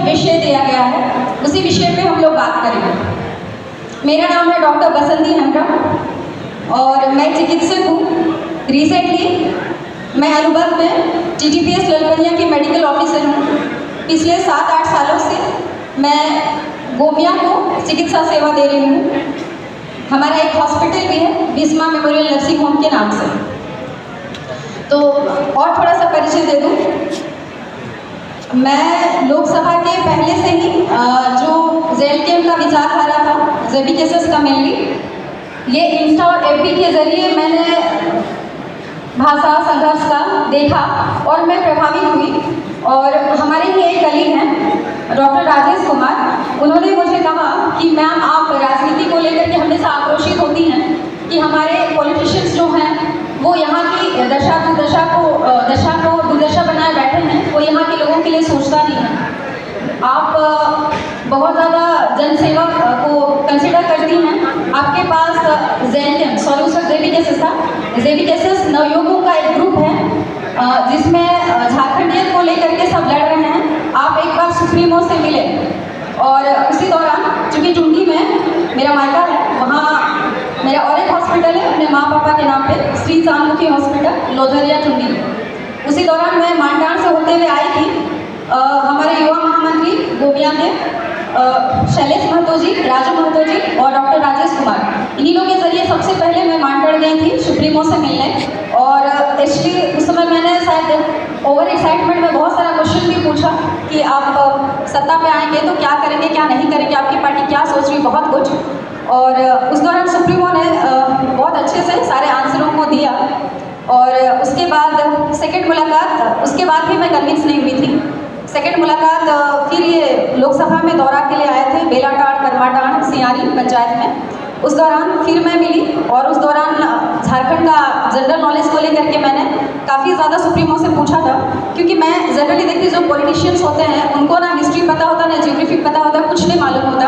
विषय दिया गया है उसी विषय पे हम लोग बात करेंगे। मेरा नाम है डॉक्टर बसंती हेम्ब्रम और मैं चिकित्सक हूँ। रिसेंटली मैं अनुभव में TTPS ललपनिया की मेडिकल ऑफिसर हूँ। पिछले 7-8 सालों से मैं गोमिया को चिकित्सा सेवा दे रही हूँ। हमारा एक हॉस्पिटल भी है बिस्मा मेमोरियल नर्सिंग होम के नाम से। तो और थोड़ा सा परिचय दे दूँ, मैं लोकसभा के पहले से ही जो JLKM का विचारधारा था जेबी केसेस का मेनली, ये इंस्टा और FB के जरिए मैंने भाषा संघर्ष का देखा और मैं प्रभावित हुई। और हमारे ही एक कलीग हैं डॉक्टर राजेश कुमार, उन्होंने मुझे कहा कि मैम आप राजनीति को लेकर के हमेशा आक्रोशित होती हैं कि हमारे पॉलिटिशियंस जो हैं वो यहाँ की दशा को दुर्दशा बनाए बैठे हैं, वो यहाँ के लोगों के लिए सोचता नहीं है। आप बहुत ज़्यादा जनसेवा को कंसिडर करती हैं। आपके पास JLKM सॉल्यूशन जेबी केसेस था। जेबी केसेस नवयुवकों का एक ग्रुप है जिसमें झारखंडियत को लेकर के सब लड़ रहे हैं। आप एक बार सुप्रीमो से मिले और उसी दौरान चूँकि टुंडी में मेरा मायका है, वहाँ मेरा और एक हॉस्पिटल है अपने माँ पापा के नाम पे, श्री चांदमुखी हॉस्पिटल लोधरिया टुंडी। उसी दौरान मैं मांडाण से होते हुए आई थी। हमारे युवा महामंत्री गोमिया के शैलेश महतो जी, राजू महतो जी और डॉक्टर राजेश कुमार, इन्हीं लोगों के जरिए सबसे पहले मैं मांडाण गई थी सुप्रीमो से मिलने। और एक्चुअली उस समय मैंने शायद ओवर एक्साइटमेंट में बहुत सारा क्वेश्चन भी पूछा कि आप सत्ता पे आएंगे तो क्या करेंगे क्या नहीं करेंगे, आपकी पार्टी क्या सोच रही, बहुत कुछ। और उस दौरान सुप्रीमो ने बहुत अच्छे से सारे आंसरों को दिया। और उसके बाद सेकंड मुलाकात, उसके बाद भी मैं कन्विंस नहीं हुई थी। सेकंड मुलाकात फिर ये लोकसभा में दौरा के लिए आए थे बेलाटाड़ करमाटाड़ सियारी पंचायत में। उस दौरान फिर मैं मिली और उस दौरान झारखंड का जनरल नॉलेज को लेकर के मैंने काफ़ी ज़्यादा सुप्रीमो से पूछा था, क्योंकि मैं जनरली देखती जो पॉलिटिशियंस होते हैं उनको ना हिस्ट्री पता होता ना जियोग्राफी पता होता, कुछ नहीं मालूम होता,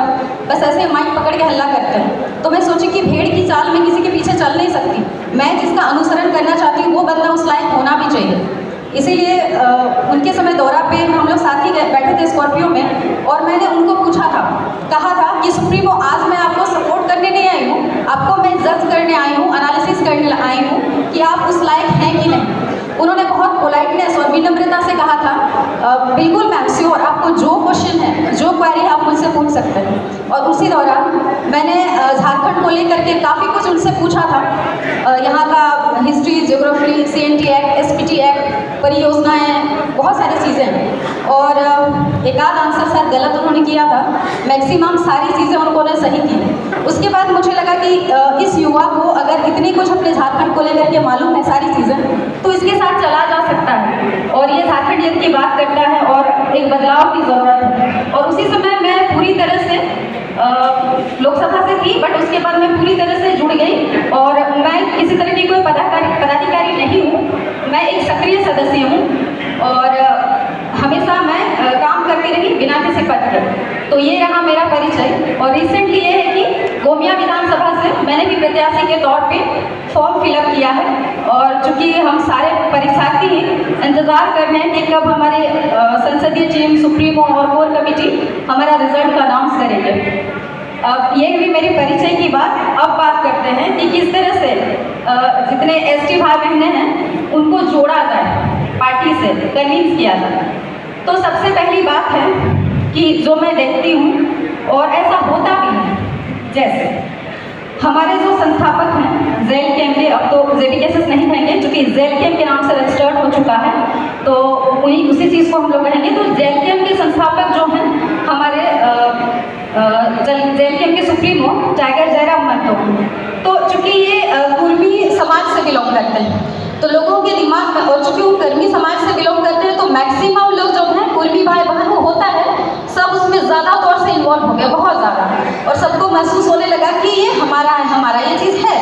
बस ऐसे माइक पकड़ के हल्ला करते हैं। तो मैं सोची कि भेड़ की चाल में किसी के पीछे चल नहीं सकती, मैं जिसका अनुसरण करना चाहती हूँ वो बंदा उस लायक होना भी चाहिए। इसीलिए उनके समय दौरा पे हम लोग साथ ही बैठे थे स्कॉर्पियो में और मैंने उनको पूछा था, कहा था कि सुप्रीमो आज मैं आपको सपोर्ट करने नहीं आई हूँ, आपको मैं जज करने आई हूँ, एनालिसिस करने आई हूँ कि आप उस लायक हैं कि नहीं। उन्होंने बहुत पोलाइटनेस और विनम्रता से कहा था बिल्कुल मैम श्योर, आपको जो क्वेश्चन है जो क्वेरी आप मुझसे पूछ सकते हैं। और उसी दौरान मैंने झारखंड को लेकर के काफ़ी कुछ उनसे पूछा था, यहाँ का history, geography, CNT act, SPT act, परियोजनाएं, बहुत सारी चीज़ें। और एक आध आंसर शायद गलत उन्होंने किया था, मैक्सिमम सारी चीज़ें उन्होंने सही की। उसके बाद मुझे लगा कि इस युवा को अगर इतनी कुछ अपने झारखंड को लेकर के मालूम है सारी चीज़ें, तो इसके साथ चला जा सकता है और ये झारखंडियत की बात करता है और एक बदलाव की ज़रूरत है। और उसी समय मैं पूरी तरह से लोकसभा से थी, बट उसके बाद मैं पूरी तरह से जुड़ गई और मैं किसी तरह की कोई पदाधिकारी नहीं हूँ, मैं एक सक्रिय सदस्य हूँ और हमेशा मैं काम करती रही बिना किसी पद के। तो ये रहा मेरा परिचय। और रिसेंटली ये है कि गोमिया विधानसभा से मैंने भी प्रत्याशी के तौर पे फॉर्म फिलअप किया है और चूँकि हम सारे परीक्षार्थी ही इंतज़ार कर रहे हैं कि कब हमारे संसदीय टीम, सुप्रीमो और कोर कमेटी हमारा रिजल्ट का अनाउंस करेंगे। अब ये भी मेरी परिचय की बात। अब बात करते हैं कि किस तरह से जितने ST भाई बहनें हैं उनको जोड़ा जाए, पार्टी से कन्विंस किया जाए। तो सबसे पहली बात है कि जो मैं देखती हूँ और ऐसा होता भी है, जैसे हमारे जो संस्थापक हैं JLKM के, अब तो जेबी केसेस नहीं कहेंगे क्योंकि JLKM के नाम से रजिस्टर्ड हो चुका है, तो उसी चीज़ को हम लोग कहेंगे। तो JLKM के संस्थापक जो हैं हमारे JLKM के सुप्रीमो टाइगर जयराम महतो, तो चूँकि ये कुर्मी समाज से बिलोंग करते हैं, तो लोगों के दिमाग में, और चूँकि वो कुर्मी समाज से बिलोंग करते हैं तो मैक्सिमम लोग जो हैं कुर्मी भाई बहन वो होता है सब उसमें ज़्यादा तौर से इन्वॉल्व हो गया, बहुत ज़्यादा, और सबको महसूस होने लगा कि ये हमारा है, हमारा ये चीज़ है।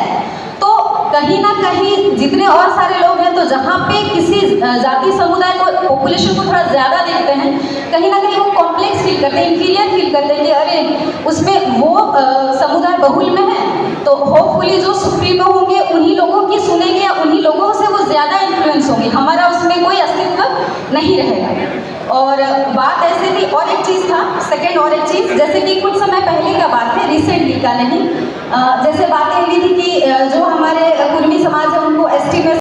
तो कहीं ना कहीं जितने और सारे लोग हैं, तो जहाँ पे किसी जाति समुदाय को, पॉपुलेशन को थोड़ा ज़्यादा देखते हैं, कहीं ना कहीं वो कॉम्प्लेक्स फील करते हैं, इंफीरियर फील करते हैं कि अरे उसमें वो समुदाय बहुल में है, तो होपफुली जो सुप्रीमो होंगे उन्हीं लोगों की सुनेंगे या उन्हीं लोगों से वो ज़्यादा इन्फ्लुएंस होंगे, हमारा उसमें कोई अस्तित्व नहीं रहेगा। और बात ऐसे थी, और एक चीज़ था, सेकंड और एक चीज़, जैसे कि कुछ समय पहले का बात है, रिसेंटली का नहीं, जैसे बातें हुई थी कि जो हमारे कुर्मी समाज है